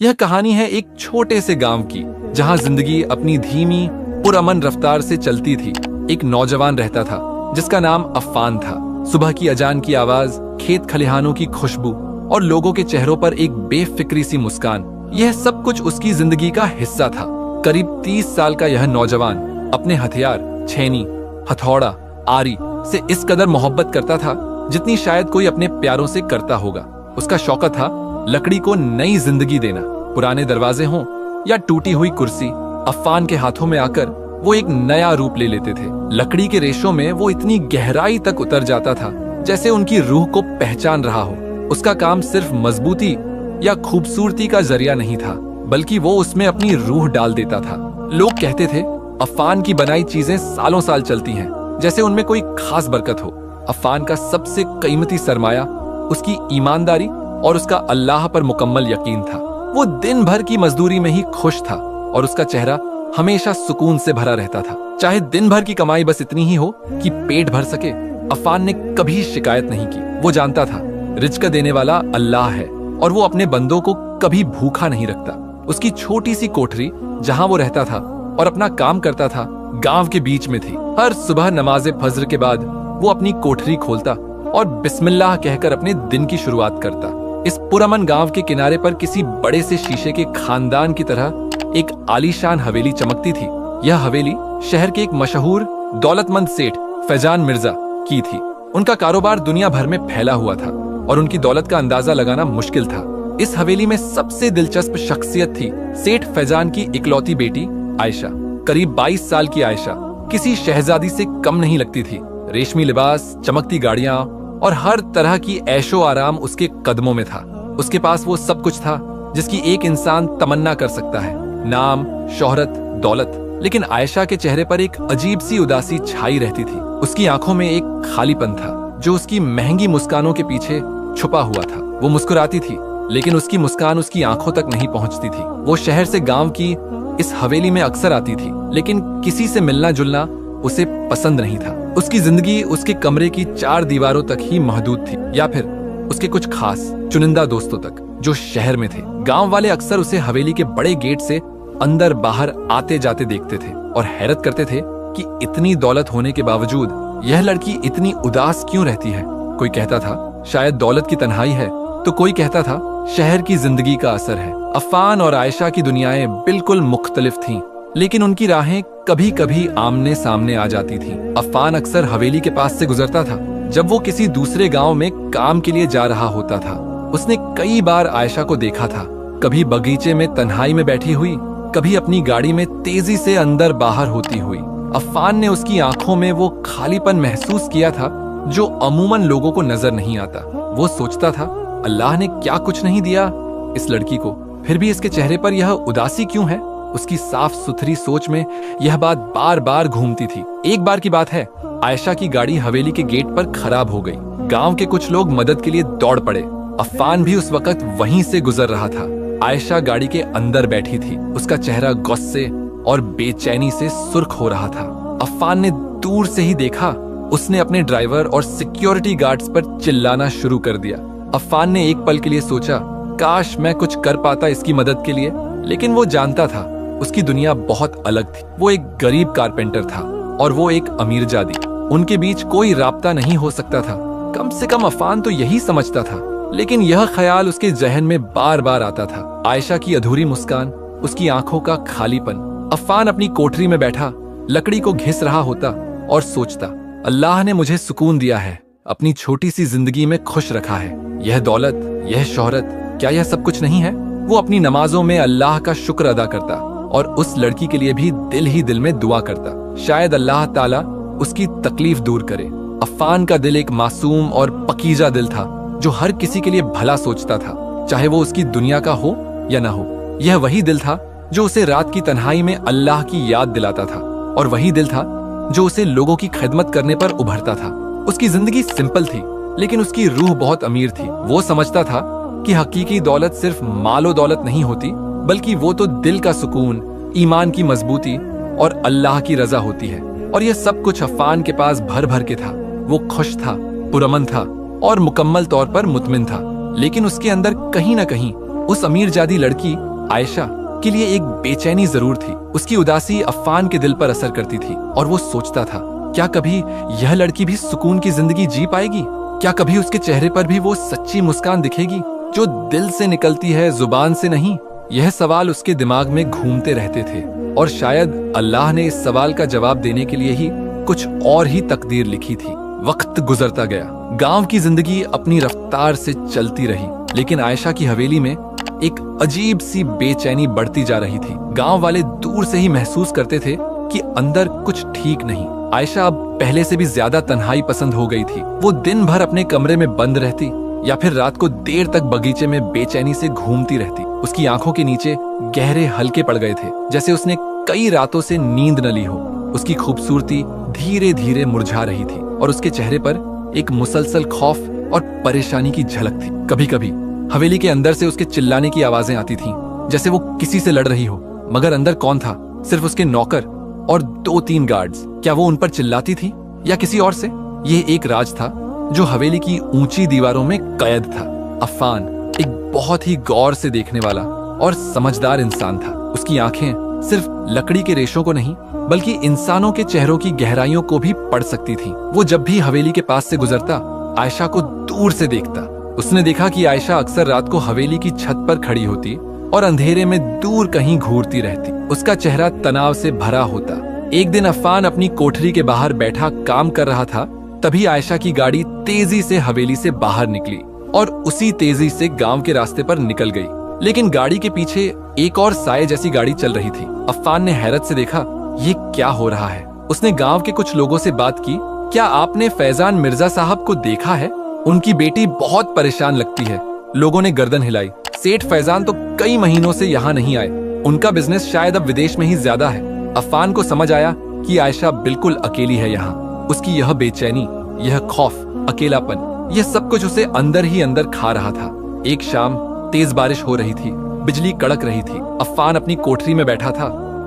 यह कहानी है एक छोटे से गांव की, जहां जिंदगी अपनी धीमी पुरअमन रफ्तार से चलती थी। एक नौजवान रहता था जिसका नाम अफ़ान था। सुबह की अजान की आवाज, खेत खलिहानों की खुशबू और लोगों के चेहरों पर एक बेफिक्री सी मुस्कान, यह सब कुछ उसकी जिंदगी का हिस्सा था। करीब 30 साल का यह नौजवान अपने हथियार, छेनी, हथौड़ा, आरी से इस कदर मोहब्बत करता था जितनी शायद कोई अपने प्यारों से करता होगा। उसका शौक था लकड़ी को नई जिंदगी देना। पुराने दरवाजे हों या टूटी हुई कुर्सी, अफ़ान के हाथों में आकर वो एक नया रूप ले लेते थे। लकड़ी के रेशों में वो इतनी गहराई तक उतर जाता था जैसे उनकी रूह को पहचान रहा हो। उसका काम सिर्फ मजबूती या खूबसूरती का जरिया नहीं था, बल्कि वो उसमें अपनी रूह डाल देता था। लोग कहते थे अफ़ान की बनाई चीजें सालों साल चलती हैं, जैसे उनमें कोई खास बरकत हो। अफ़ान का सबसे कीमती सरमाया उसकी ईमानदारी और उसका अल्लाह पर मुकम्मल यकीन था। वो दिन भर की मजदूरी में ही खुश था और उसका चेहरा हमेशा सुकून से भरा रहता था। चाहे दिन भर की कमाई बस इतनी ही हो कि पेट भर सके, अफ़ान ने कभी शिकायत नहीं की। वो जानता था रिज़्क़ देने वाला अल्लाह है और वो अपने बंदों को कभी भूखा नहीं रखता। उसकी छोटी सी कोठरी जहां वो रहता था और अपना काम करता था, गांव के बीच में थी। हर सुबह नमाज़े फज्र के बाद वो अपनी कोठरी खोलता और बिस्मिल्लाह कहकर अपने दिन की शुरुआत करता। इस पुरअमन गांव के किनारे पर किसी बड़े से शीशे के खानदान की तरह एक आलीशान हवेली चमकती थी। यह हवेली शहर के एक मशहूर दौलतमंद सेठ फैजान मिर्जा की थी। उनका कारोबार दुनिया भर में फैला हुआ था और उनकी दौलत का अंदाजा लगाना मुश्किल था। इस हवेली में सबसे दिलचस्प शख्सियत थी सेठ फैजान की इकलौती बेटी आयशा। करीब 22 साल की आयशा किसी शहजादी से कम नहीं लगती थी। रेशमी लिबास, चमकती गाड़ियां और हर तरह की ऐशो आराम उसके कदमों में था। उसके पास वो सब कुछ था जिसकी एक इंसान तमन्ना कर सकता है, नाम, शोहरत, दौलत। लेकिन आयशा के चेहरे पर एक अजीब सी उदासी छाई रहती थी। उसकी आंखों में एक खालीपन था जो उसकी महंगी मुस्कानों के पीछे छुपा हुआ था। वो मुस्कुराती थी, लेकिन उसकी मुस्कान उसकी आंखों तक नहीं पहुंचती थी। वो शहर से गांव की इस हवेली में अक्सर आती थी, लेकिन किसी से मिलना जुलना उसे पसंद नहीं था। उसकी जिंदगी उसके कमरे की 4 दीवारों तक ही महदूद थी, या फिर उसके कुछ खास चुनिंदा दोस्तों तक जो शहर में थे। गांव वाले अक्सर उसे हवेली के बड़े गेट से अंदर बाहर आते जाते देखते थे और हैरत करते थे कि इतनी दौलत होने के बावजूद यह लड़की इतनी उदास क्यों रहती है। कोई कहता था शायद दौलत की तन्हाई है, तो कोई कहता था शहर की जिंदगी का असर है। अफ़ान और आयशा की दुनियाएं बिल्कुल मुख्तलिफ थीं, लेकिन उनकी राहें कभी कभी आमने सामने आ जाती थीं। अफ़ान अक्सर हवेली के पास से गुजरता था जब वो किसी दूसरे गांव में काम के लिए जा रहा होता था। उसने कई बार आयशा को देखा था, कभी बगीचे में तन्हाई में बैठी हुई, कभी अपनी गाड़ी में तेजी से अंदर बाहर होती हुई। अफ़ान ने उसकी आंखों में वो खालीपन महसूस किया था जो अमूमन लोगों को नजर नहीं आता। वो सोचता था अल्लाह ने क्या कुछ नहीं दिया इस लड़की को, फिर भी इसके चेहरे पर यह उदासी क्यों है। उसकी साफ सुथरी सोच में यह बात बार बार घूमती थी। एक बार की बात है, आयशा की गाड़ी हवेली के गेट पर खराब हो गई। गांव के कुछ लोग मदद के लिए दौड़ पड़े। अफ़ान भी उस वक्त वहीं से गुजर रहा था। आयशा गाड़ी के अंदर बैठी थी। उसका चेहरा गुस्से और बेचैनी से सुर्ख हो रहा था। अफ़ान ने दूर से ही देखा, उसने अपने ड्राइवर और सिक्योरिटी गार्ड्स पर चिल्लाना शुरू कर दिया। अफ़ान ने एक पल के लिए सोचा काश मैं कुछ कर पाता इसकी मदद के लिए, लेकिन वो जानता था उसकी दुनिया बहुत अलग थी। वो एक गरीब कारपेंटर था और वो एक अमीरजादी। उनके बीच कोई राब्ता नहीं हो सकता था। कम से कम अफ़ान तो यही समझता था, लेकिन यह ख्याल उसके जहन में बार बार आता था। आयशा की अधूरी मुस्कान, उसकी आंखों का खालीपन। अफ़ान अपनी कोठरी में बैठा लकड़ी को घिस रहा होता और सोचता अल्लाह ने मुझे सुकून दिया है, अपनी छोटी सी जिंदगी में खुश रखा है। यह दौलत, यह शोहरत, क्या यह सब कुछ नहीं है। वो अपनी नमाजों में अल्लाह का शुक्र अदा करता और उस लड़की के लिए भी दिल ही दिल में दुआ करता, शायद अल्लाह ताला उसकी तकलीफ दूर करे। अफ़ान का दिल एक मासूम और पकीजा दिल था जो हर किसी के लिए भला सोचता था, चाहे वो उसकी दुनिया का हो या ना हो। यह वही दिल था जो उसे रात की तन्हाई में अल्लाह की याद दिलाता था और वही दिल था जो उसे लोगों की खिदमत करने पर उभरता था। उसकी जिंदगी सिंपल थी, लेकिन उसकी रूह बहुत अमीर थी। वो समझता था कि हकीकी दौलत सिर्फ मालो दौलत नहीं होती, बल्कि वो तो दिल का सुकून, ईमान की मजबूती और अल्लाह की रजा होती है। और यह सब कुछ अफ़ान के पास भर भर के था। वो खुश था, पुरअमन था और मुकम्मल तौर पर मुतमिन था। लेकिन उसके अंदर कहीं ना कहीं उस अमीरजादी लड़की आयशा के लिए एक बेचैनी जरूर थी। उसकी उदासी अफ़ान के दिल पर असर करती थी और वो सोचता था, क्या कभी यह लड़की भी सुकून की जिंदगी जी पाएगी? क्या कभी उसके चेहरे पर भी वो सच्ची मुस्कान दिखेगी जो दिल से निकलती है, जुबान से नहीं? यह सवाल उसके दिमाग में घूमते रहते थे और शायद अल्लाह ने इस सवाल का जवाब देने के लिए ही कुछ और ही तकदीर लिखी थी। वक्त गुजरता गया, गांव की जिंदगी अपनी रफ्तार से चलती रही, लेकिन आयशा की हवेली में एक अजीब सी बेचैनी बढ़ती जा रही थी। गांव वाले दूर से ही महसूस करते थे कि अंदर कुछ ठीक नहीं। आयशा अब पहले से भी ज्यादा तन्हाई पसंद हो गई थी। वो दिन भर अपने कमरे में बंद रहती या फिर रात को देर तक बगीचे में बेचैनी से घूमती रहती। उसकी आंखों के नीचे गहरे हल्के पड़ गए थे, जैसे उसने कई रातों से नींद न ली हो। उसकी खूबसूरती धीरे धीरे मुरझा रही थी और उसके चेहरे पर एक मुसलसल खौफ और परेशानी की झलक थी। कभी कभी हवेली के अंदर से उसके चिल्लाने की आवाजें आती थीं, जैसे वो किसी से लड़ रही हो। मगर अंदर कौन था? सिर्फ उसके नौकर और 2-3 गार्ड्स। क्या वो उन पर चिल्लाती थी या किसी और से? ये एक राज था जो हवेली की ऊंची दीवारों में कैद था। अफ़ान एक बहुत ही गौर से देखने वाला और समझदार इंसान था। उसकी आंखें सिर्फ लकड़ी के रेशों को नहीं बल्कि इंसानों के चेहरों की गहराइयों को भी पढ़ सकती थी। वो जब भी हवेली के पास से गुजरता, आयशा को दूर से देखता। उसने देखा कि आयशा अक्सर रात को हवेली की छत पर खड़ी होती और अंधेरे में दूर कहीं घूरती रहती। उसका चेहरा तनाव से भरा होता। एक दिन अफ़ान अपनी कोठरी के बाहर बैठा काम कर रहा था, तभी आयशा की गाड़ी तेजी से हवेली से बाहर निकली और उसी तेजी से गांव के रास्ते पर निकल गई। लेकिन गाड़ी के पीछे एक और साए जैसी गाड़ी चल रही थी। अफ़ान ने हैरत से देखा, ये क्या हो रहा है? उसने गांव के कुछ लोगों से बात की, क्या आपने फैजान मिर्जा साहब को देखा है? उनकी बेटी बहुत परेशान लगती है। लोगों ने गर्दन हिलाई। सेठ फैजान तो कई महीनों से यहाँ नहीं आए। उनका बिजनेस शायद अब विदेश में ही ज्यादा है। अफ़ान को समझ आया कि आयशा बिल्कुल अकेली है यहाँ। उसकी यह बेचैनी, यह खौफ, अकेलापन, यह सब कुछ उसे अंदर ही अंदर खा रहा था। एक शाम तेज बारिश हो रही थी, बिजली कड़क रही थी। अफ़ान अपनी कोठरी में बैठा था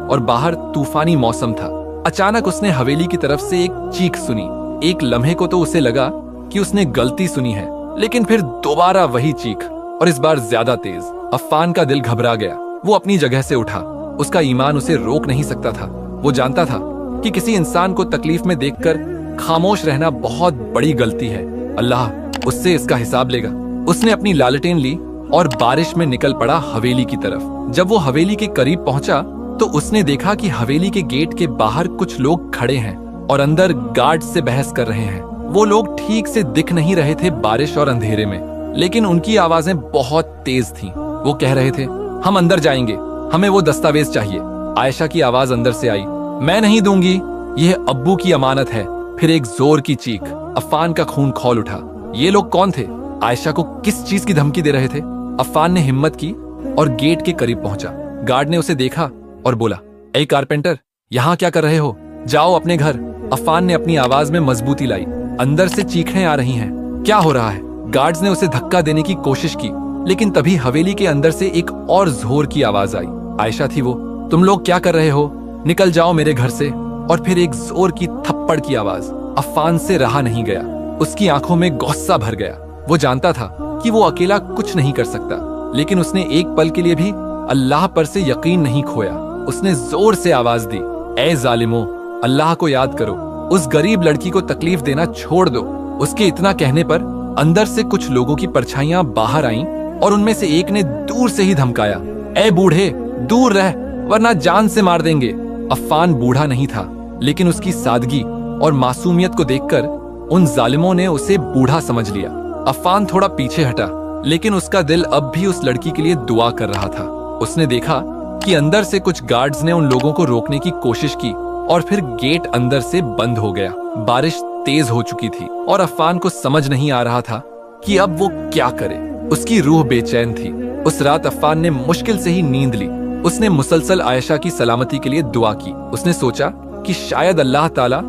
और बाहर तूफानी मौसम था। अचानक उसने हवेली की तरफ से एक चीख सुनी। एक लम्हे को तो उसे लगा कि उसने गलती सुनी है, लेकिन फिर दोबारा वही चीख और इस बार ज्यादा तेज। अफ़ान का दिल घबरा गया। वो अपनी जगह से उठा। उसका ईमान उसे रोक नहीं सकता था। वो जानता था कि किसी इंसान को तकलीफ में देखकर खामोश रहना बहुत बड़ी गलती है। अल्लाह उससे इसका हिसाब लेगा। उसने अपनी लालटेन ली और बारिश में निकल पड़ा हवेली की तरफ। जब वो हवेली के करीब पहुंचा तो उसने देखा कि हवेली के गेट के बाहर कुछ लोग खड़े हैं और अंदर गार्ड से बहस कर रहे हैं। वो लोग ठीक से दिख नहीं रहे थे बारिश और अंधेरे में, लेकिन उनकी आवाजें बहुत तेज थीं। वो कह रहे थे, हम अंदर जाएंगे, हमें वो दस्तावेज चाहिए। आयशा की आवाज अंदर से आई, मैं नहीं दूंगी, यह अब्बू की अमानत है। फिर एक जोर की चीख। अफ़ान का खून खौल उठा। ये लोग कौन थे? आयशा को किस चीज की धमकी दे रहे थे? अफ़ान ने हिम्मत की और गेट के करीब पहुंचा। गार्ड ने उसे देखा और बोला, ए कारपेंटर, यहाँ क्या कर रहे हो? जाओ अपने घर। अफ़ान ने अपनी आवाज में मजबूती लाई। अंदर से चीखें आ रही हैं। क्या हो रहा है? गार्ड्स ने उसे धक्का देने की कोशिश की, लेकिन तभी हवेली के अंदर से एक और जोर की आवाज आई। आयशा थी वो। तुम लोग क्या कर रहे हो? निकल जाओ मेरे घर से। और फिर एक जोर की थप्पड़ की आवाज। अफ़ान से रहा नहीं गया। उसकी आंखों में गुस्सा भर गया। वो जानता था कि वो अकेला कुछ नहीं कर सकता, लेकिन उसने एक पल के लिए भी अल्लाह पर से यकीन नहीं खोया। उसने जोर से आवाज दी, ए जालिमो, अल्लाह को याद करो। उस गरीब लड़की को तकलीफ देना छोड़ दो। उसके इतना कहने पर अंदर से कुछ लोगों की परछाइयां बाहर आईं और उनमें से एक ने दूर से ही धमकाया, ए बूढ़े, दूर रह वरना जान से मार देंगे। अफ़ान बूढ़ा नहीं था, लेकिन उसकी सादगी और मासूमियत को देखकर उन जालिमों ने उसे बूढ़ा समझ लिया। अफ़ान थोड़ा पीछे हटा, लेकिन उसका दिल अब भी उस लड़की के लिए दुआ कर रहा था। उसने देखा कि अंदर से कुछ गार्ड्स ने उन लोगों को रोकने की कोशिश की और फिर गेट अंदर से बंद हो गया। बारिश तेज हो चुकी थी और अफ़ान को समझ नहीं आ रहा था कि अब वो क्या करे। उसकी रूह बेचैन थी। उस रात अफ़ान ने मुश्किल से ही नींद ली। उसने मुसलसल आयशा की सलामती के लिए दुआ की। उसने सोचा कि शायद अल्लाह ताला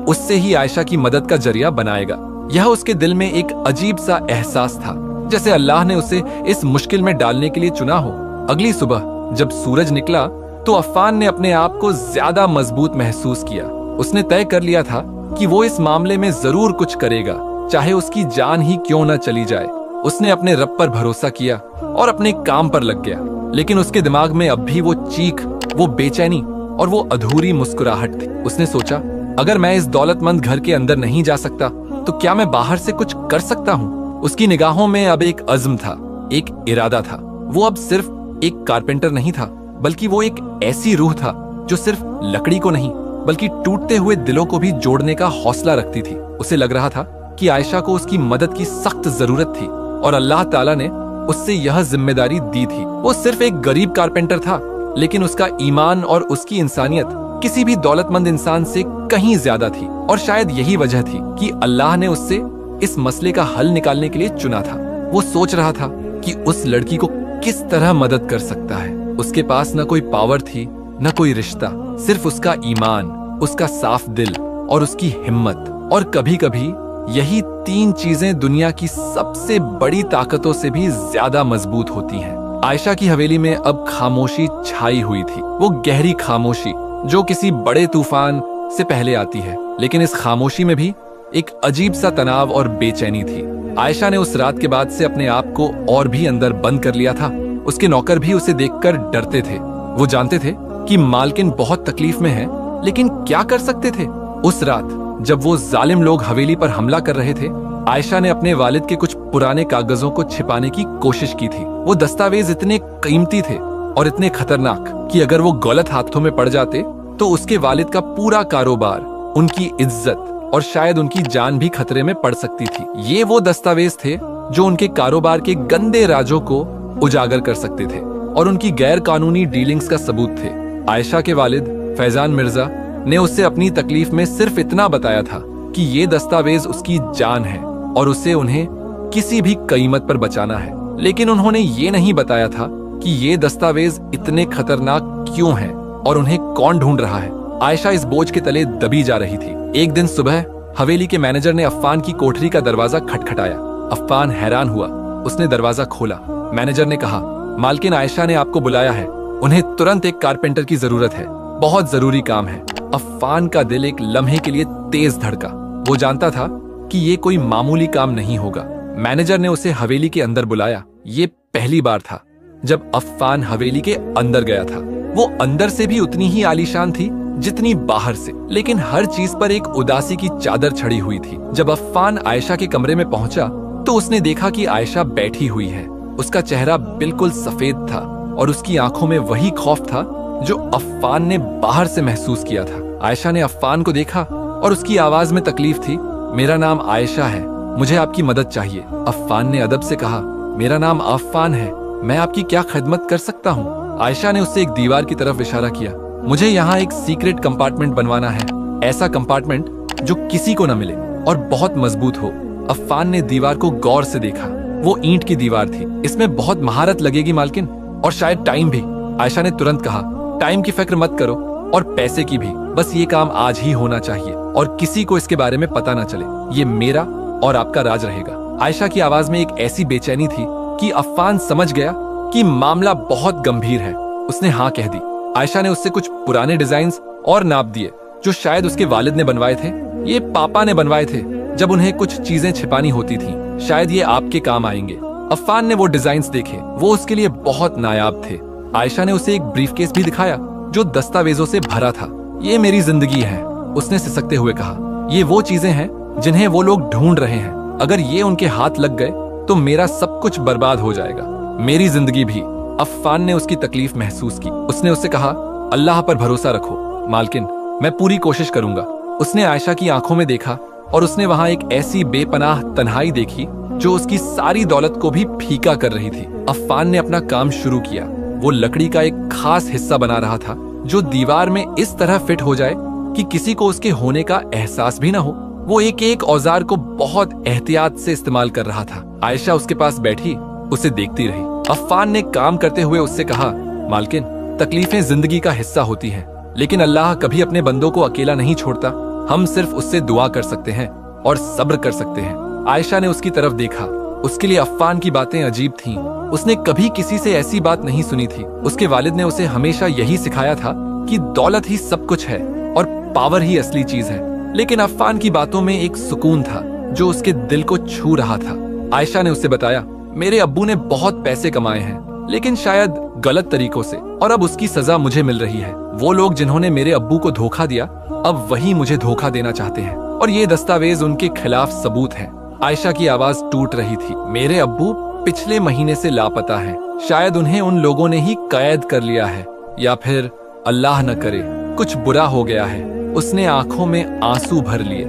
उससे ही आयशा की मदद का जरिया बनाएगा। यह उसके दिल में एक अजीब सा एहसास था, जैसे अल्लाह ने उसे इस मुश्किल में डालने के लिए चुना हो। अगली सुबह जब सूरज निकला तो अफ़ान ने अपने आप को ज्यादा मजबूत महसूस किया। उसने तय कर लिया था कि वो इस मामले में जरूर कुछ करेगा, चाहे उसकी जान ही क्यों न चली जाए। उसने अपने रब पर भरोसा किया और अपने काम पर लग गया। लेकिन उसके दिमाग में अब भी वो चीख, वो बेचैनी और वो अधूरी मुस्कुराहट थी। उसने सोचा, अगर मैं इस दौलतमंद घर के अंदर नहीं जा सकता तो क्या मैं बाहर से कुछ कर सकता हूँ। उसकी निगाहों में अब एक अज़्म था, एक इरादा था। वो अब सिर्फ एक कारपेंटर नहीं था, बल्कि वो एक ऐसी रूह था जो सिर्फ लकड़ी को नहीं बल्कि टूटते हुए दिलों को भी जोड़ने का हौसला रखती थी। उसे लग रहा था कि आयशा को उसकी मदद की सख्त जरूरत थी और अल्लाह ताला ने उससे यह जिम्मेदारी दी थी। वो सिर्फ एक गरीब कारपेंटर था, लेकिन उसका ईमान और उसकी इंसानियत किसी भी दौलतमंद इंसान से कहीं ज्यादा थी। और शायद यही वजह थी कि अल्लाह ने उससे इस मसले का हल निकालने के लिए चुना था। वो सोच रहा था कि उस लड़की को किस तरह मदद कर सकता है। उसके पास न कोई पावर थी, न कोई रिश्ता, सिर्फ उसका ईमान, उसका साफ दिल और उसकी हिम्मत। और कभी कभी यही 3 चीजें दुनिया की सबसे बड़ी ताकतों से भी ज्यादा मजबूत होती हैं। आयशा की हवेली में अब खामोशी छाई हुई थी, वो गहरी खामोशी जो किसी बड़े तूफान से पहले आती है। लेकिन इस खामोशी में भी एक अजीब सा तनाव और बेचैनी थी। आयशा ने उस रात के बाद से अपने आप को और भी अंदर बंद कर लिया था। उसके नौकर भी उसे देखकर डरते थे। वो जानते थे कि मालकिन बहुत तकलीफ में है, लेकिन क्या कर सकते थे। उस रात जब वो जालिम लोग हवेली पर हमला कर रहे थे, आयशा ने अपने वालिद के कुछ पुराने कागजों को छिपाने की कोशिश की थी। वो दस्तावेज इतने कीमती थे और इतने खतरनाक कि अगर वो गलत हाथों में पड़ जाते तो उसके वालिद का पूरा कारोबार, उनकी इज्जत और शायद उनकी जान भी खतरे में पड़ सकती थी। ये वो दस्तावेज थे जो उनके कारोबार के गंदे राजों को उजागर कर सकते थे और उनकी गैर कानूनी डीलिंग्स का सबूत थे। आयशा के वालिद फैजान मिर्जा ने उससे अपनी तकलीफ में सिर्फ इतना बताया था कि ये दस्तावेज उसकी जान है और उसे उन्हें किसी भी कीमत पर बचाना है। लेकिन उन्होंने ये नहीं बताया था कि ये दस्तावेज इतने खतरनाक क्यों हैं और उन्हें कौन ढूंढ रहा है। आयशा इस बोझ के तले दबी जा रही थी। एक दिन सुबह हवेली के मैनेजर ने अफ़ान की कोठरी का दरवाजा खटखटाया। अफ़ान हैरान हुआ। उसने दरवाजा खोला। मैनेजर ने कहा, मालकिन आयशा ने आपको बुलाया है। उन्हें तुरंत एक कारपेंटर की जरूरत है, बहुत जरूरी काम है। अफ़ान का दिल एक लम्हे के लिए तेज धड़का। वो जानता था कि ये कोई मामूली काम नहीं होगा। मैनेजर ने उसे हवेली के अंदर बुलाया। ये पहली बार था जब अफ़ान हवेली के अंदर गया था। वो अंदर से भी उतनी ही आलीशान थी जितनी बाहर से, लेकिन हर चीज पर एक उदासी की चादर छड़ी हुई थी। जब अफ़ान आयशा के कमरे में पहुंचा तो उसने देखा कि आयशा बैठी हुई है। उसका चेहरा बिल्कुल सफेद था और उसकी आंखों में वही खौफ था जो अफ़ान ने बाहर से महसूस किया था। आयशा ने अफ़ान को देखा और उसकी आवाज में तकलीफ थी। मेरा नाम आयशा है, मुझे आपकी मदद चाहिए। अफ़ान ने अदब से कहा, मेरा नाम अफ़ान है, मैं आपकी क्या खिदमत कर सकता हूँ। आयशा ने उससे एक दीवार की तरफ इशारा किया। मुझे यहाँ एक सीक्रेट कंपार्टमेंट बनवाना है, ऐसा कंपार्टमेंट जो किसी को न मिले और बहुत मजबूत हो। अफ़ान ने दीवार को गौर से देखा। वो ईंट की दीवार थी। इसमें बहुत महारत लगेगी मालकिन, और शायद टाइम भी। आयशा ने तुरंत कहा, टाइम की फिक्र मत करो और पैसे की भी, बस ये काम आज ही होना चाहिए और किसी को इसके बारे में पता ना चले। ये मेरा और आपका राज रहेगा। आयशा की आवाज में एक ऐसी बेचैनी थी कि अफ़ान समझ गया कि मामला बहुत गंभीर है। उसने हाँ कह दी। आयशा ने उससे कुछ पुराने डिजाइन्स और नाप दिए जो शायद उसके वालिद ने बनवाए थे। ये पापा ने बनवाए थे जब उन्हें कुछ चीजें छिपानी होती थी। शायद ये आपके काम आएंगे। अफ़ान ने वो डिजाइन्स देखे, वो उसके लिए बहुत नायाब थे। आयशा ने उसे एक ब्रीफकेस भी दिखाया जो दस्तावेजों से भरा था। ये मेरी जिंदगी है, उसने सिसकते हुए कहा। ये वो चीजें हैं जिन्हें वो लोग ढूंढ रहे हैं। अगर ये उनके हाथ लग गए तो मेरा सब कुछ बर्बाद हो जाएगा, मेरी जिंदगी भी। अफ़ान ने उसकी तकलीफ महसूस की। उसने उससे कहा, अल्लाह पर भरोसा रखो मालकिन, मैं पूरी कोशिश करूंगा। उसने आयशा की आंखों में देखा और उसने वहां एक ऐसी बेपनाह तन्हाई देखी जो उसकी सारी दौलत को भी फीका कर रही थी। अफ़ान ने अपना काम शुरू किया। वो लकड़ी का एक खास हिस्सा बना रहा था जो दीवार में इस तरह फिट हो जाए कि किसी को उसके होने का एहसास भी ना हो। वो एक एक औजार को बहुत एहतियात से इस्तेमाल कर रहा था। आयशा उसके पास बैठी उसे देखती रही। अफ़ान ने काम करते हुए उससे कहा, मालकिन, तकलीफें जिंदगी का हिस्सा होती हैं, लेकिन अल्लाह कभी अपने बंदों को अकेला नहीं छोड़ता। हम सिर्फ उससे दुआ कर सकते हैं और सब्र कर सकते हैं। आयशा ने उसकी तरफ देखा। उसके लिए अफ़ान की बातें अजीब थीं। उसने कभी किसी से ऐसी बात नहीं सुनी थी। उसके वालिद ने उसे हमेशा यही सिखाया था कि दौलत ही सब कुछ है और पावर ही असली चीज है। लेकिन अफ़ान की बातों में एक सुकून था जो उसके दिल को छू रहा था। आयशा ने उससे बताया, मेरे अब्बू ने बहुत पैसे कमाए हैं लेकिन शायद गलत तरीकों से, और अब उसकी सजा मुझे मिल रही है। वो लोग जिन्होंने मेरे अब्बू को धोखा दिया, अब वही मुझे धोखा देना चाहते हैं, और ये दस्तावेज उनके खिलाफ सबूत है। आयशा की आवाज टूट रही थी। मेरे अब्बू पिछले महीने से लापता हैं। शायद उन्हें उन लोगों ने ही कैद कर लिया है, या फिर अल्लाह न करे कुछ बुरा हो गया है। उसने आंखों में आंसू भर लिए।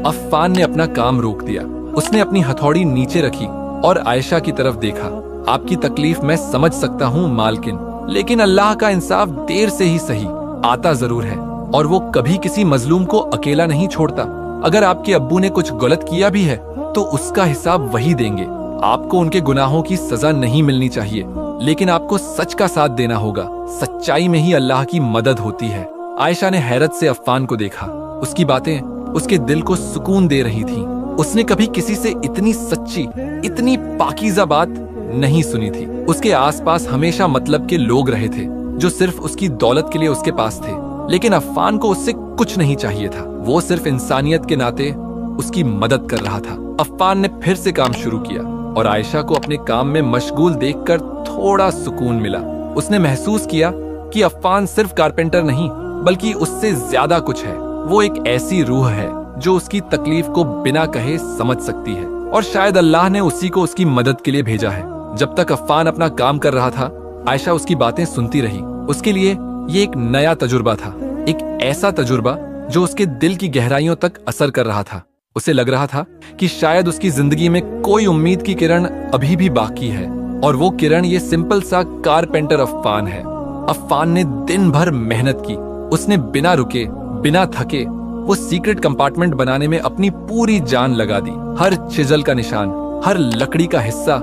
अफ़ान ने अपना काम रोक दिया। उसने अपनी हथौड़ी नीचे रखी और आयशा की तरफ देखा। आपकी तकलीफ मैं समझ सकता हूँ मालकिन, लेकिन अल्लाह का इंसाफ देर से ही सही आता जरूर है, और वो कभी किसी मजलूम को अकेला नहीं छोड़ता। अगर आपके अब्बू ने कुछ गलत किया भी है तो उसका हिसाब वही देंगे। आपको उनके गुनाहों की सजा नहीं मिलनी चाहिए, लेकिन आपको सच का साथ देना होगा। सच्चाई में ही अल्लाह की मदद होती है। आयशा ने हैरत से अफ़ान को देखा। उसकी बातें उसके दिल को सुकून दे रही थीं। उसने कभी किसी से इतनी सच्ची, इतनी पाकीज़ा बात नहीं सुनी थी। उसके आसपास हमेशा मतलब के लोग रहे थे जो सिर्फ उसकी दौलत के लिए उसके पास थे, लेकिन अफ़ान को उससे कुछ नहीं चाहिए था। वो सिर्फ इंसानियत के नाते उसकी मदद कर रहा था। अफ़ान ने फिर से काम शुरू किया और आयशा को अपने काम में मशगूल देखकर थोड़ा सुकून मिला। उसने महसूस किया कि अफ़ान सिर्फ कारपेंटर नहीं, बल्कि उससे ज्यादा कुछ है। वो एक ऐसी रूह है जो उसकी तकलीफ को बिना कहे समझ सकती है, और शायद अल्लाह ने उसी को उसकी मदद के लिए भेजा है। जब तक अफ़ान अपना काम कर रहा था, आयशा उसकी बातें सुनती रही। उसके लिए ये एक नया तजुर्बा था, एक ऐसा तजुर्बा जो उसके दिल की गहराइयों तक असर कर रहा था। उसे लग रहा था कि शायद उसकी जिंदगी में कोई उम्मीद की किरण अभी भी बाकी है, और वो किरण ये सिंपल सा कारपेंटर अफ़ान है। अफ़ान ने दिन भर मेहनत की। उसने बिना रुके, बिना थके वो सीक्रेट कंपार्टमेंट बनाने में अपनी पूरी जान लगा दी। हर चिजल का निशान, हर लकड़ी का हिस्सा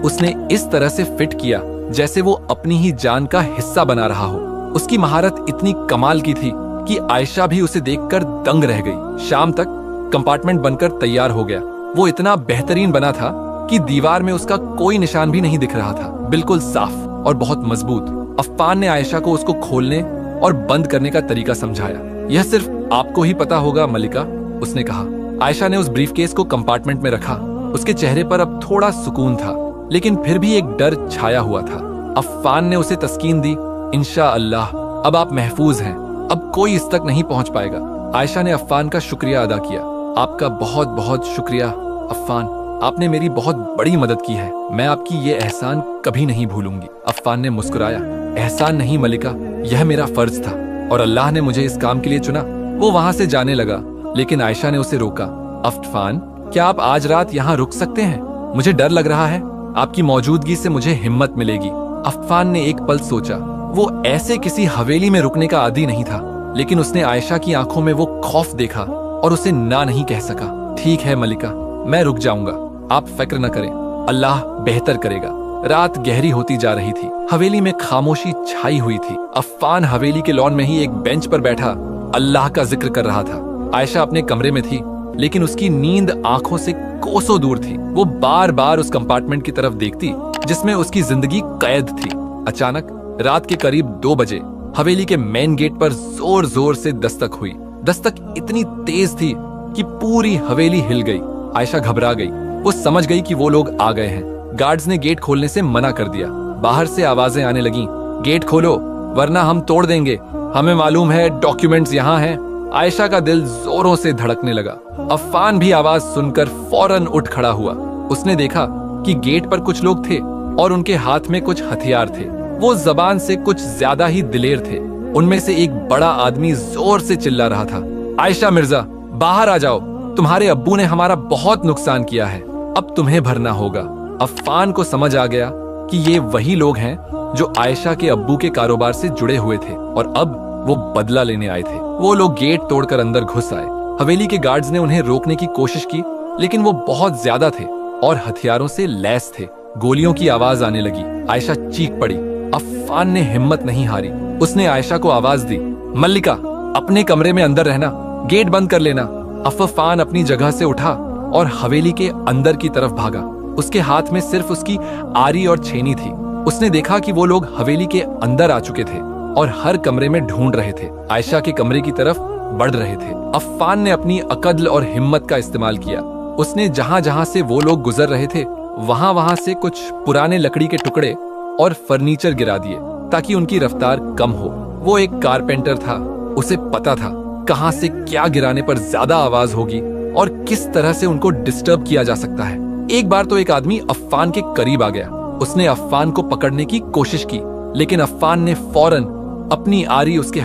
उसने इस तरह से फिट किया जैसे वो अपनी ही जान का हिस्सा बना रहा हो। उसकी महारत इतनी कमाल की थी कि आयशा भी उसे देखकर दंग रह गई। शाम तक कंपार्टमेंट बनकर तैयार हो गया। वो इतना बेहतरीन बना था कि दीवार में उसका कोई निशान भी नहीं दिख रहा था, बिल्कुल साफ और बहुत मजबूत। अफ़ान ने आयशा को उसको खोलने और बंद करने का तरीका समझाया। यह सिर्फ आपको ही पता होगा मलिका, उसने कहा। आयशा ने उस ब्रीफकेस को कंपार्टमेंट में रखा। उसके चेहरे पर अब थोड़ा सुकून था, लेकिन फिर भी एक डर छाया हुआ था। अफ़ान ने उसे तस्कीन दी, इंशाअल्लाह अब आप महफूज हैं, अब कोई इस तक नहीं पहुंच पाएगा। आयशा ने अफ़ान का शुक्रिया अदा किया। आपका बहुत बहुत शुक्रिया अफ़ान, आपने मेरी बहुत बड़ी मदद की है। मैं आपकी ये एहसान कभी नहीं भूलूंगी। अफ़ान ने मुस्कुराया। एहसान नहीं मलिका, यह मेरा फर्ज था, और अल्लाह ने मुझे इस काम के लिए चुना। वो वहां से जाने लगा, लेकिन आयशा ने उसे रोका। अफ़ान, क्या आप आज रात यहाँ रुक सकते हैं? मुझे डर लग रहा है, आपकी मौजूदगी से मुझे हिम्मत मिलेगी। अफ़ान ने एक पल सोचा। वो ऐसे किसी हवेली में रुकने का आदी नहीं था, लेकिन उसने आयशा की आंखों में वो खौफ देखा और उसे ना नहीं कह सका। ठीक है मलिका, मैं रुक जाऊंगा, आप फिक्र न करें, अल्लाह बेहतर करेगा। रात गहरी होती जा रही थी। हवेली में खामोशी छाई हुई थी। अफ़ान हवेली के लॉन में ही एक बेंच पर बैठा अल्लाह का जिक्र कर रहा था। आयशा अपने कमरे में थी, लेकिन उसकी नींद आंखों से कोसों दूर थी। वो बार बार उस कंपार्टमेंट की तरफ देखती जिसमें उसकी जिंदगी कैद थी। अचानक रात के करीब 2 बजे हवेली के मेन गेट पर जोर जोर से दस्तक हुई। दस्तक इतनी तेज थी कि पूरी हवेली हिल गई। आयशा घबरा गई। वो समझ गई कि वो लोग आ गए हैं। गार्ड्स ने गेट खोलने से मना कर दिया। बाहर से आवाजें आने लगीं, गेट खोलो वरना हम तोड़ देंगे, हमें मालूम है डॉक्यूमेंट्स यहाँ हैं। आयशा का दिल जोरों से धड़कने लगा। अफ़ान भी आवाज सुनकर फौरन उठ खड़ा हुआ। उसने देखा कि गेट पर कुछ लोग थे और उनके हाथ में कुछ हथियार थे। वो जबान से कुछ ज्यादा ही दिलेर थे। उनमें से एक बड़ा आदमी जोर से चिल्ला रहा था, आयशा मिर्जा बाहर आ जाओ, तुम्हारे अब्बू ने हमारा बहुत नुकसान किया है, अब तुम्हें भरना होगा। अफ़ान को समझ आ गया कि ये वही लोग हैं जो आयशा के अब्बू के कारोबार से जुड़े हुए थे और अब वो बदला लेने आए थे। वो लोग गेट तोड़कर अंदर घुस आए। हवेली के गार्ड्स ने उन्हें रोकने की कोशिश की, लेकिन वो बहुत ज्यादा थे और हथियारों से लैस थे। गोलियों की आवाज आने लगी। आयशा चीख पड़ी। अफ़ान ने हिम्मत नहीं हारी। उसने आयशा को आवाज दी, मल्लिका अपने कमरे में अंदर रहना, गेट बंद कर लेना। अफ़ान अपनी जगह से उठा और हवेली के अंदर की तरफ भागा। उसके हाथ में सिर्फ उसकी आरी और छेनी थी। उसने देखा कि वो लोग हवेली के अंदर आ चुके थे और हर कमरे में ढूंढ रहे थे। आयशा के कमरे की तरफ बढ़ रहे थे। अफ़ान ने अपनी अकल और हिम्मत का इस्तेमाल किया। उसने जहां जहां से वो लोग गुजर रहे थे वहां वहां से कुछ पुराने लकड़ी के टुकड़े और फर्नीचर गिरा दिए ताकि उनकी रफ्तार कम हो। वो एक कारपेंटर था, उसे पता था कहां से क्या गिराने पर ज्यादा आवाज होगी और किस तरह से उनको डिस्टर्ब किया जा सकता है। एक बार तो एक आदमी अफ़ान के करीब आ गया। उसने अफ़ान को पकड़ने की कोशिश की, लेकिन अफ़ान ने फौरन अपनी आरी उसके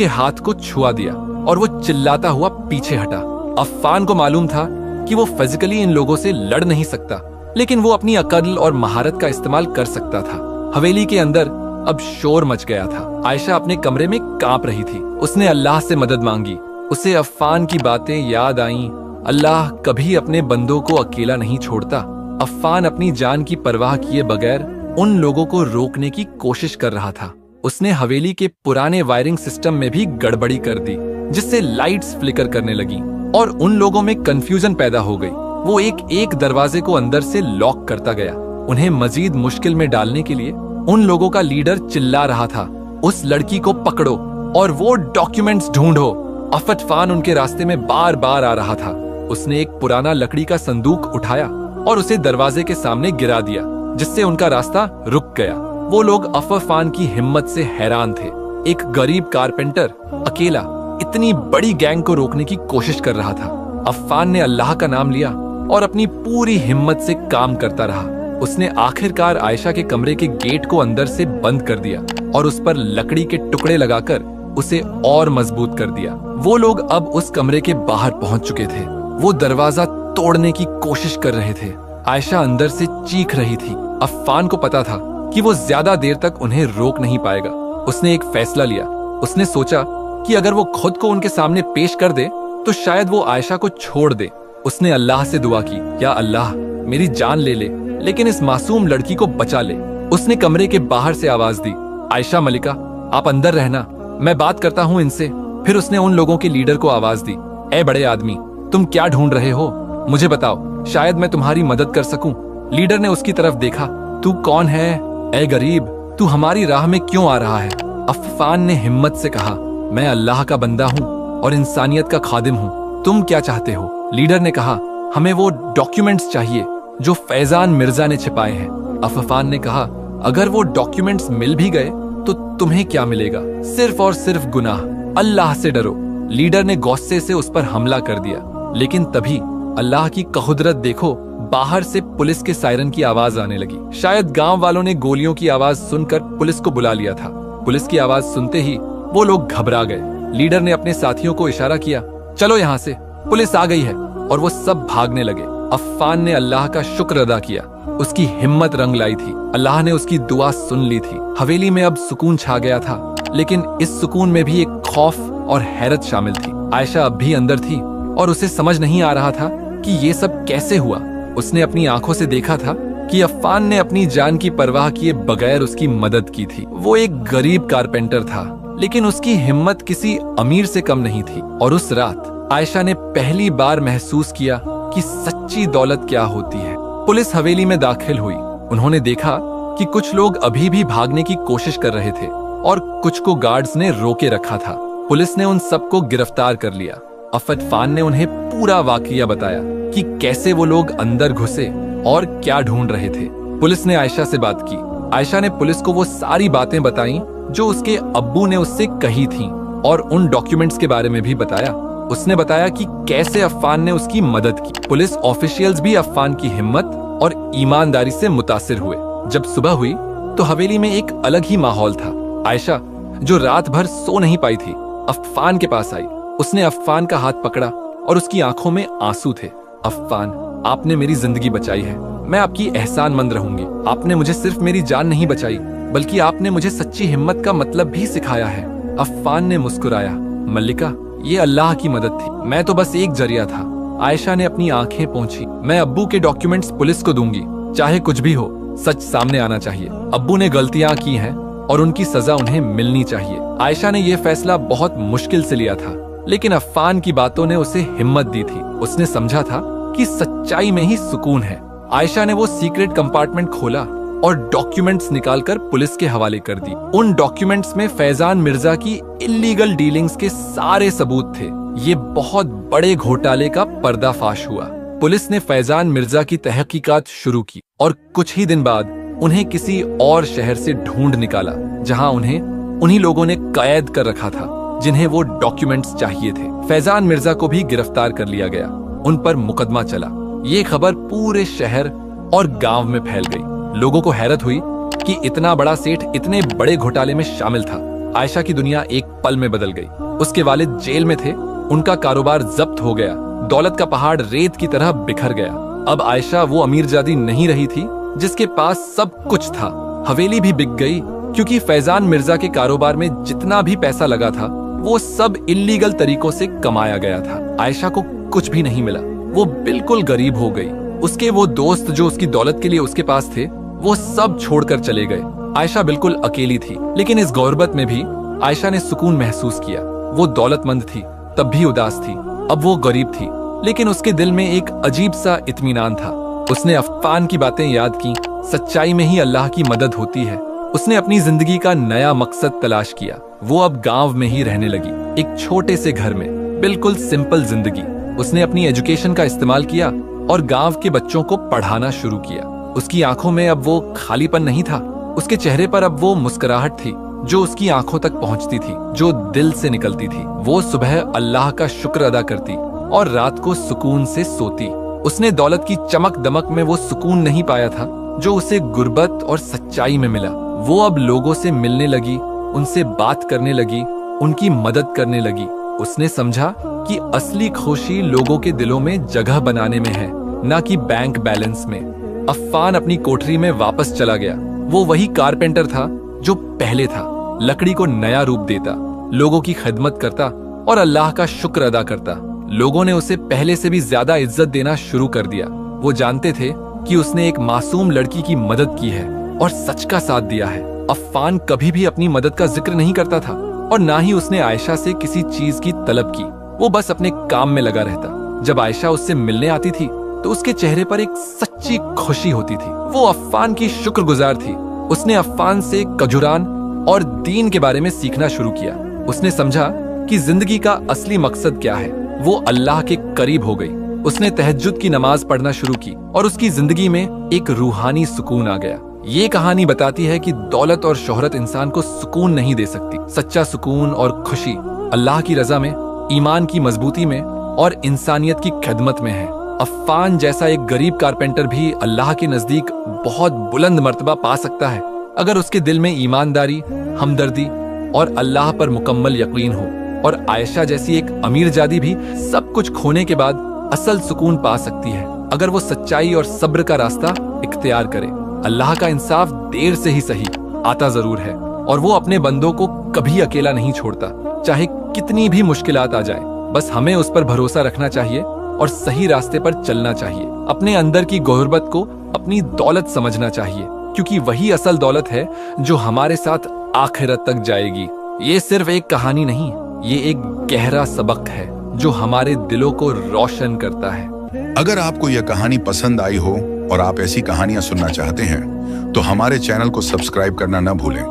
हाथ को छुआ दिया और वो चिल्लाता हुआ पीछे हटा। अफ़ान को मालूम था कि वो फिजिकली इन लोगों से लड़ नहीं सकता, लेकिन वो अपनी अक्ल और महारत का इस्तेमाल कर सकता था। हवेली के अंदर अब शोर मच गया था। आयशा अपने कमरे में कांप रही थी। उसने अल्लाह से मदद मांगी। उसे अफ़ान की बातें याद आईं। अल्लाह कभी अपने बंदों को अकेला नहीं छोड़ता। अफ़ान अपनी जान की परवाह किए बगैर उन लोगों को रोकने की कोशिश कर रहा था। उसने हवेली के पुराने वायरिंग सिस्टम में भी गड़बड़ी कर दी, जिससे लाइट्स फ्लिकर करने लगी और उन लोगों में कंफ्यूजन पैदा हो गई। वो एक एक दरवाजे को अंदर से लॉक करता गया। उन्हें मजीद मुश्किल में डालने के लिए उन लोगों का लीडर चिल्ला रहा था, उस लड़की को पकड़ो और वो डॉक्यूमेंट्स ढूंढो। अफ़ान उनके रास्ते में बार बार आ रहा था। उसने एक पुराना लकड़ी का संदूक उठाया और उसे दरवाजे के सामने गिरा दिया, जिससे उनका रास्ता रुक गया। वो लोग अफ़ान की हिम्मत से हैरान थे। एक गरीब कारपेंटर अकेला इतनी बड़ी गैंग को रोकने की कोशिश कर रहा था। अफ़ान ने अल्लाह का नाम लिया और अपनी पूरी हिम्मत से काम करता रहा। उसने आखिरकार आयशा के कमरे के गेट को अंदर से बंद कर दिया और उस पर लकड़ी के टुकड़े लगाकर उसे और मजबूत कर दिया। वो लोग अब उस कमरे के बाहर पहुंच चुके थे। वो दरवाजा तोड़ने की कोशिश कर रहे थे। आयशा अंदर से चीख रही थी। अफ़ान को पता था कि वो ज्यादा देर तक उन्हें रोक नहीं पाएगा। उसने एक फैसला लिया। उसने सोचा कि अगर वो खुद को उनके सामने पेश कर दे तो शायद वो आयशा को छोड़ दे। उसने अल्लाह से दुआ की, या अल्लाह मेरी जान ले ले, लेकिन इस मासूम लड़की को बचा ले। उसने कमरे के बाहर से आवाज दी, आयशा मलिका, आप अंदर रहना, मैं बात करता हूँ इनसे। फिर उसने उन लोगों के लीडर को आवाज दी, ए बड़े आदमी, तुम क्या ढूंढ रहे हो? मुझे बताओ, शायद मैं तुम्हारी मदद कर सकूं। लीडर ने उसकी तरफ देखा। तू कौन है? ए गरीब, तू हमारी राह में क्यों आ रहा है? अफ़ान ने हिम्मत से कहा, मैं अल्लाह का बंदा हूँ और इंसानियत का खादिम हूँ। तुम क्या चाहते हो? लीडर ने कहा, हमें वो डॉक्यूमेंट्स चाहिए जो फैजान मिर्जा ने छिपाए हैं। अफ़ान ने कहा, अगर वो डॉक्यूमेंट्स मिल भी गए तो तुम्हें क्या मिलेगा? सिर्फ और सिर्फ गुनाह। अल्लाह से डरो। लीडर ने गुस्से से उस पर हमला कर दिया, लेकिन तभी अल्लाह की कुदरत देखो, बाहर से पुलिस के सायरन की आवाज आने लगी। शायद गांव वालों ने गोलियों की आवाज सुनकर पुलिस को बुला लिया था। पुलिस की आवाज सुनते ही वो लोग घबरा गए। लीडर ने अपने साथियों को इशारा किया, चलो यहाँ से, पुलिस आ गई है, और वो सब भागने लगे। अफ़ान ने अल्लाह का शुक्र अदा किया। उसकी हिम्मत रंग लाई थी। अल्लाह ने उसकी दुआ सुन ली थी। हवेली में अब सुकून छा गया था, लेकिन इस सुकून में भी एक खौफ और हैरत शामिल थी। आयशा अब भी अंदर थी और उसे समझ नहीं आ रहा था कि ये सब कैसे हुआ। उसने अपनी आंखों से देखा था कि अफ़ान ने अपनी जान की परवाह किए बगैर उसकी मदद की थी। वो एक गरीब कारपेंटर था, लेकिन उसकी हिम्मत किसी अमीर से कम नहीं थी। और उस रात आयशा ने पहली बार महसूस किया कि सच्ची दौलत क्या होती है। पुलिस हवेली में दाखिल हुई। उन्होंने देखा कि कुछ लोग अभी भी भागने की कोशिश कर रहे थे और कुछ को गार्ड्स ने रोके रखा था। पुलिस ने उन सबको गिरफ्तार कर लिया। अफ़ान ने उन्हें पूरा वाकया बताया कि कैसे वो लोग अंदर घुसे और क्या ढूंढ रहे थे। पुलिस ने आयशा से बात की। आयशा ने पुलिस को वो सारी बातें बताई जो उसके अब्बू ने उससे कही थीं, और उन डॉक्यूमेंट्स के बारे में भी बताया। उसने बताया कि कैसे अफ़ान ने उसकी मदद की। पुलिस ऑफिशियल्स भी अफ़ान की हिम्मत और ईमानदारी से मुतासिर हुए। जब सुबह हुई तो हवेली में एक अलग ही माहौल था। आयशा, जो रात भर सो नहीं पाई थी, अफ़ान के पास आई। उसने अफ़ान का हाथ पकड़ा और उसकी आंखों में आंसू थे। अफ़ान, आपने मेरी जिंदगी बचाई है। मैं आपकी एहसानमंद रहूंगी। आपने मुझे सिर्फ मेरी जान नहीं बचाई, बल्कि आपने मुझे सच्ची हिम्मत का मतलब भी सिखाया है। अफ़ान ने मुस्कुराया, मल्लिका, ये अल्लाह की मदद थी, मैं तो बस एक जरिया था। आयशा ने अपनी आंखें पोंछी। मैं अब्बू के डॉक्यूमेंट्स पुलिस को दूंगी, चाहे कुछ भी हो। सच सामने आना चाहिए। अब्बू ने गलतियां की हैं और उनकी सजा उन्हें मिलनी चाहिए। आयशा ने यह फैसला बहुत मुश्किल से लिया था, लेकिन अफ़ान की बातों ने उसे हिम्मत दी थी। उसने समझा था कि सच्चाई में ही सुकून है। आयशा ने वो सीक्रेट कंपार्टमेंट खोला और डॉक्यूमेंट्स निकालकर पुलिस के हवाले कर दी। उन डॉक्यूमेंट्स में फैजान मिर्जा की इल्लीगल डीलिंग्स के सारे सबूत थे। ये बहुत बड़े घोटाले का पर्दाफाश हुआ। पुलिस ने फैजान मिर्जा की तहकीकात शुरू की और कुछ ही दिन बाद उन्हें किसी और शहर से ढूंढ निकाला जहां उन्हें उन्हीं लोगों ने कैद कर रखा था जिन्हें वो डॉक्यूमेंट्स चाहिए थे। फैजान मिर्जा को भी गिरफ्तार कर लिया गया, उन पर मुकदमा चला। ये खबर पूरे शहर और गांव में फैल गई। लोगों को हैरत हुई कि इतना बड़ा सेठ इतने बड़े घोटाले में शामिल था। आयशा की दुनिया एक पल में बदल गई। उसके वालिद जेल में थे, उनका कारोबार जब्त हो गया, दौलत का पहाड़ रेत की तरह बिखर गया। अब आयशा वो अमीरजादी नहीं रही थी जिसके पास सब कुछ था। हवेली भी बिक गई क्योंकि फैजान मिर्जा के कारोबार में जितना भी पैसा लगा था वो सब इल्लीगल तरीकों से कमाया गया था। आयशा को कुछ भी नहीं मिला, वो बिल्कुल गरीब हो गई। उसके वो दोस्त जो उसकी दौलत के लिए उसके पास थे वो सब छोड़कर चले गए। आयशा बिल्कुल अकेली थी, लेकिन इस गुर्बत में भी आयशा ने सुकून महसूस किया। वो दौलतमंद थी तब भी उदास थी, अब वो गरीब थी लेकिन उसके दिल में एक अजीब सा इत्मीनान था। उसने अफ़ान की बातें याद की, सच्चाई में ही अल्लाह की मदद होती है। उसने अपनी जिंदगी का नया मकसद तलाश किया। वो अब गांव में ही रहने लगी, एक छोटे से घर में, बिल्कुल सिंपल जिंदगी। उसने अपनी एजुकेशन का इस्तेमाल किया और गांव के बच्चों को पढ़ाना शुरू किया। उसकी आंखों में अब वो खालीपन नहीं था, उसके चेहरे पर अब वो मुस्कुराहट थी जो उसकी आंखों तक पहुंचती थी, जो दिल से निकलती थी। वो सुबह अल्लाह का शुक्र अदा करती और रात को सुकून से सोती। उसने दौलत की चमक दमक में वो सुकून नहीं पाया था जो उसे गुर्बत और सच्चाई में मिला। वो अब लोगों से मिलने लगी, उनसे बात करने लगी, उनकी मदद करने लगी। उसने समझा कि असली खुशी लोगों के दिलों में जगह बनाने में है, ना कि बैंक बैलेंस में। अफ़ान अपनी कोठरी में वापस चला गया। वो वही कारपेंटर था जो पहले था, लकड़ी को नया रूप देता, लोगों की खिदमत करता और अल्लाह का शुक्र अदा करता। लोगों ने उसे पहले से भी ज्यादा इज्जत देना शुरू कर दिया। वो जानते थे कि उसने एक मासूम लड़की की मदद की है और सच का साथ दिया है। अफ़ान कभी भी अपनी मदद का जिक्र नहीं करता था और ना ही उसने आयशा से किसी चीज की तलब की। वो बस अपने काम में लगा रहता। जब आयशा उससे मिलने आती थी तो उसके चेहरे पर एक सच्ची खुशी होती थी। वो अफ़ान की शुक्रगुजार थी। उसने अफ़ान से कजुरान और दीन के बारे में सीखना शुरू किया। उसने समझा कि जिंदगी का असली मकसद क्या है। वो अल्लाह के करीब हो गई। उसने तहज्जुद की नमाज पढ़ना शुरू की और उसकी जिंदगी में एक रूहानी सुकून आ गया। ये कहानी बताती है कि दौलत और शोहरत इंसान को सुकून नहीं दे सकती। सच्चा सुकून और खुशी अल्लाह की रजा में, ईमान की मजबूती में और इंसानियत की खिदमत में है। अफ़ान जैसा एक गरीब कारपेंटर भी अल्लाह के नजदीक बहुत बुलंद मर्तबा पा सकता है अगर उसके दिल में ईमानदारी, हमदर्दी और अल्लाह पर मुकम्मल यकीन हो। और आयशा जैसी एक अमीरजादी भी सब कुछ खोने के बाद असल सुकून पा सकती है अगर वो सच्चाई और सब्र का रास्ता इख्तियार करे। अल्लाह का इंसाफ देर से ही सही आता जरूर है और वो अपने बंदों को कभी अकेला नहीं छोड़ता, चाहे कितनी भी मुश्किलात आ जाए। बस हमें उस पर भरोसा रखना चाहिए और सही रास्ते पर चलना चाहिए। अपने अंदर की गुर्बत को अपनी दौलत समझना चाहिए, क्योंकि वही असल दौलत है जो हमारे साथ आखिरत तक जाएगी। ये सिर्फ एक कहानी नहीं, ये एक गहरा सबक है जो हमारे दिलों को रोशन करता है। अगर आपको यह कहानी पसंद आई हो और आप ऐसी कहानियां सुनना चाहते हैं तो हमारे चैनल को सब्सक्राइब करना न भूलें।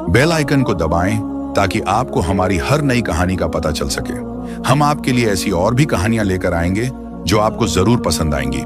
बेल आइकन को दबाएं ताकि आपको हमारी हर नई कहानी का पता चल सके। हम आपके लिए ऐसी और भी कहानियां लेकर आएंगे जो आपको जरूर पसंद आएंगी।